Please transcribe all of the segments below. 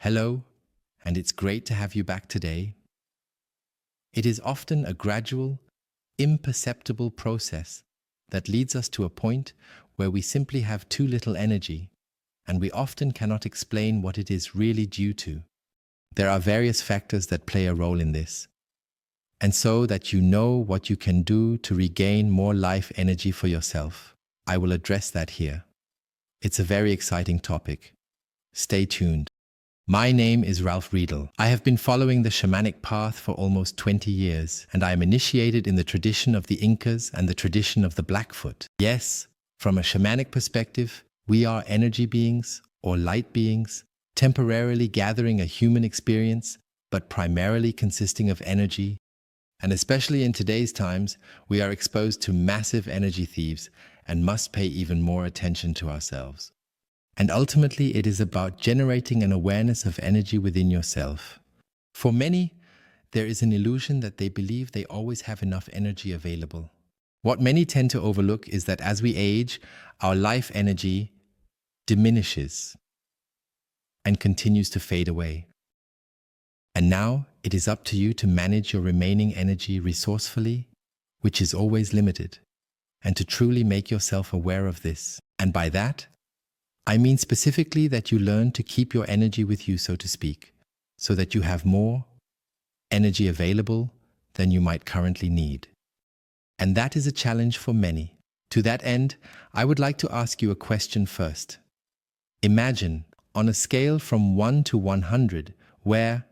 Hello, and it's great to have you back today. It is often a gradual, imperceptible process that leads us to a point where we simply have too little energy, and we often cannot explain what it is really due to. There are various factors that play a role in this, and so that you know what you can do to regain more life energy for yourself. I will address that here. It's a very exciting topic. Stay tuned. My name is Ralph Riedel. I have been following the shamanic path for almost 20 years, and I am initiated in the tradition of the Incas and the tradition of the Blackfoot. Yes, from a shamanic perspective, we are energy beings or light beings, temporarily gathering a human experience, but primarily consisting of energy. And especially in today's times, we are exposed to massive energy thieves and must pay even more attention to ourselves. And ultimately, it is about generating an awareness of energy within yourself. For many, there is an illusion that they believe they always have enough energy available. What many tend to overlook is that as we age, our life energy diminishes and continues to fade away. And now, it is up to you to manage your remaining energy resourcefully, which is always limited, and to truly make yourself aware of this. And by that, I mean specifically that you learn to keep your energy with you, so to speak, so that you have more energy available than you might currently need. And that is a challenge for many. To that end, I would like to ask you a question first. Imagine, on a scale from 1 to 100, where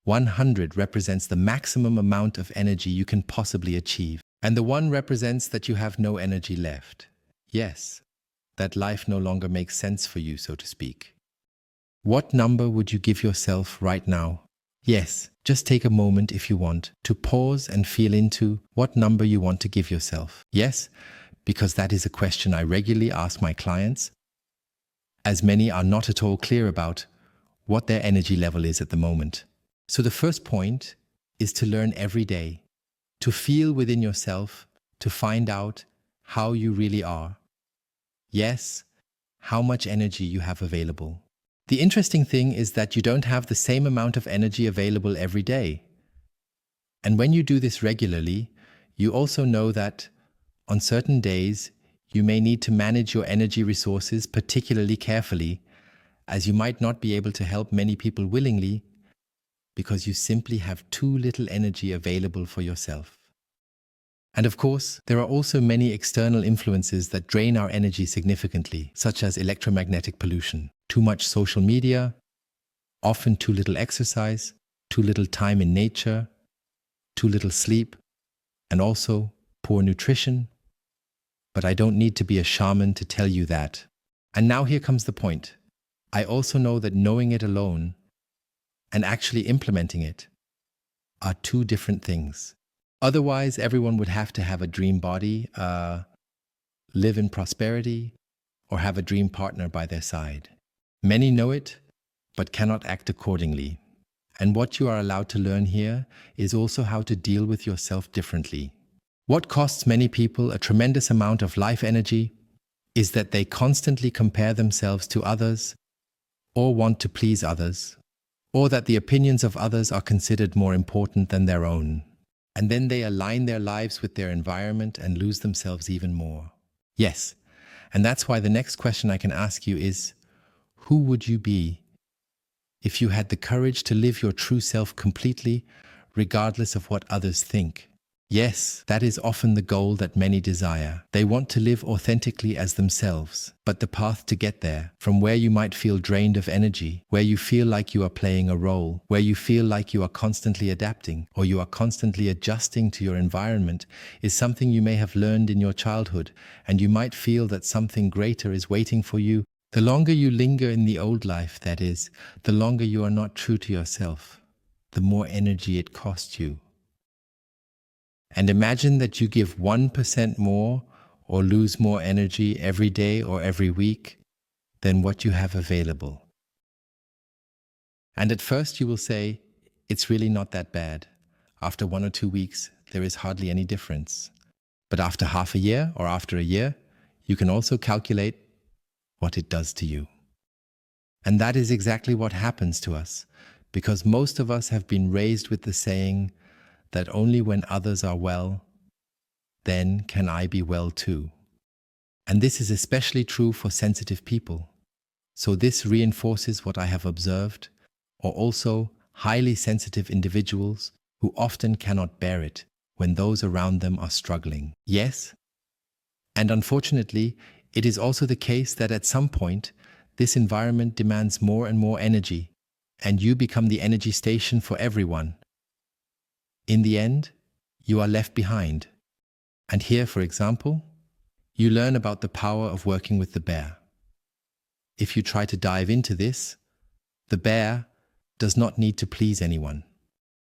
100 represents the maximum amount of energy you can possibly achieve, and the 1 represents that you have no energy left. Yes, that life no longer makes sense for you, so to speak. What number would you give yourself right now? Yes, just take a moment if you want to pause and feel into what number you want to give yourself. Yes, because that is a question I regularly ask my clients, as many are not at all clear about what their energy level is at the moment. So the first point is to learn every day, to feel within yourself, to find out how you really are. Yes, how much energy you have available. The interesting thing is that you don't have the same amount of energy available every day. And when you do this regularly, you also know that on certain days, you may need to manage your energy resources particularly carefully, as you might not be able to help many people willingly because you simply have too little energy available for yourself. And of course, there are also many external influences that drain our energy significantly, such as electromagnetic pollution, too much social media, often too little exercise, too little time in nature, too little sleep, and also poor nutrition. But I don't need to be a shaman to tell you that. And now here comes the point. I also know that knowing it alone and actually implementing it are two different things. Otherwise, everyone would have to have a dream body, live in prosperity, or have a dream partner by their side. Many know it, but cannot act accordingly. And what you are allowed to learn here is also how to deal with yourself differently. What costs many people a tremendous amount of life energy is that they constantly compare themselves to others, or want to please others, or that the opinions of others are considered more important than their own. And then they align their lives with their environment and lose themselves even more. Yes, and that's why the next question I can ask you is, who would you be if you had the courage to live your true self completely, regardless of what others think? Yes, that is often the goal that many desire. They want to live authentically as themselves. But the path to get there, from where you might feel drained of energy, where you feel like you are playing a role, where you feel like you are constantly adapting, or you are constantly adjusting to your environment, is something you may have learned in your childhood, and you might feel that something greater is waiting for you. The longer you linger in the old life, that is, the longer you are not true to yourself, the more energy it costs you. And imagine that you give 1% more or lose more energy every day or every week than what you have available. And at first you will say, it's really not that bad. After 1 or 2 weeks, there is hardly any difference. But after half a year or after a year, you can also calculate what it does to you. And that is exactly what happens to us, because most of us have been raised with the saying that only when others are well, then can I be well too. And this is especially true for sensitive people. So this reinforces what I have observed, or also highly sensitive individuals who often cannot bear it when those around them are struggling. Yes, and unfortunately, it is also the case that at some point, this environment demands more and more energy, and you become the energy station for everyone. In the end, you are left behind. And here, for example, you learn about the power of working with the bear. If you try to dive into this, the bear does not need to please anyone.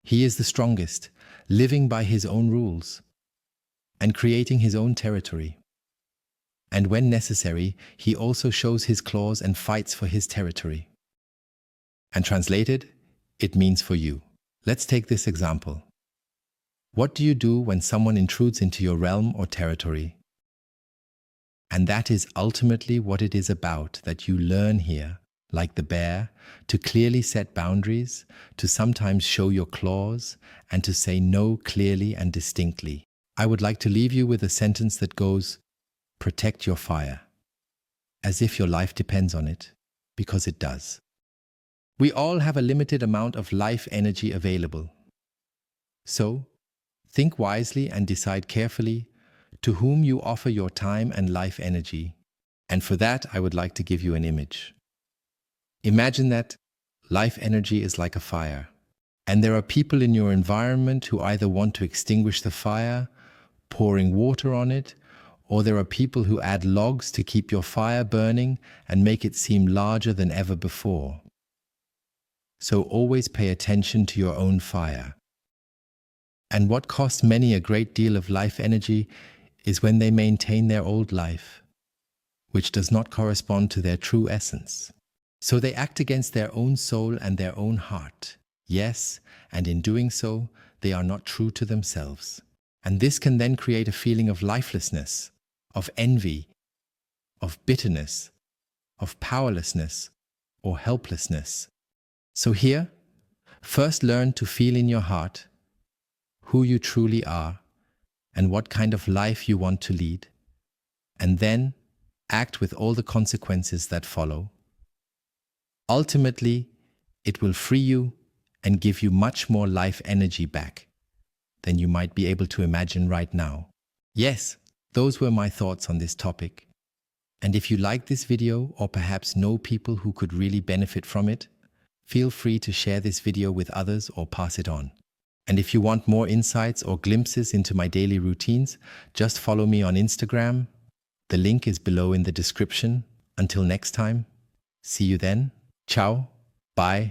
He is the strongest, living by his own rules and creating his own territory. And when necessary, he also shows his claws and fights for his territory. And translated, it means for you. Let's take this example. What do you do when someone intrudes into your realm or territory? And that is ultimately what it is about, that you learn here, like the bear, to clearly set boundaries, to sometimes show your claws, and to say no clearly and distinctly. I would like to leave you with a sentence that goes, protect your fire, as if your life depends on it, because it does. We all have a limited amount of life energy available. So, think wisely and decide carefully to whom you offer your time and life energy. And for that, I would like to give you an image. Imagine that life energy is like a fire, and there are people in your environment who either want to extinguish the fire, pouring water on it, or there are people who add logs to keep your fire burning and make it seem larger than ever before. So always pay attention to your own fire. And what costs many a great deal of life energy is when they maintain their old life, which does not correspond to their true essence. So they act against their own soul and their own heart. Yes, and in doing so, they are not true to themselves. And this can then create a feeling of lifelessness, of envy, of bitterness, of powerlessness, or helplessness. So here, first learn to feel in your heart who you truly are and what kind of life you want to lead, and then act with all the consequences that follow. Ultimately, it will free you and give you much more life energy back than you might be able to imagine right now. Yes, those were my thoughts on this topic. And if you like this video or perhaps know people who could really benefit from it, feel free to share this video with others or pass it on. And if you want more insights or glimpses into my daily routines, just follow me on Instagram. The link is below in the description. Until next time, see you then. Ciao. Bye.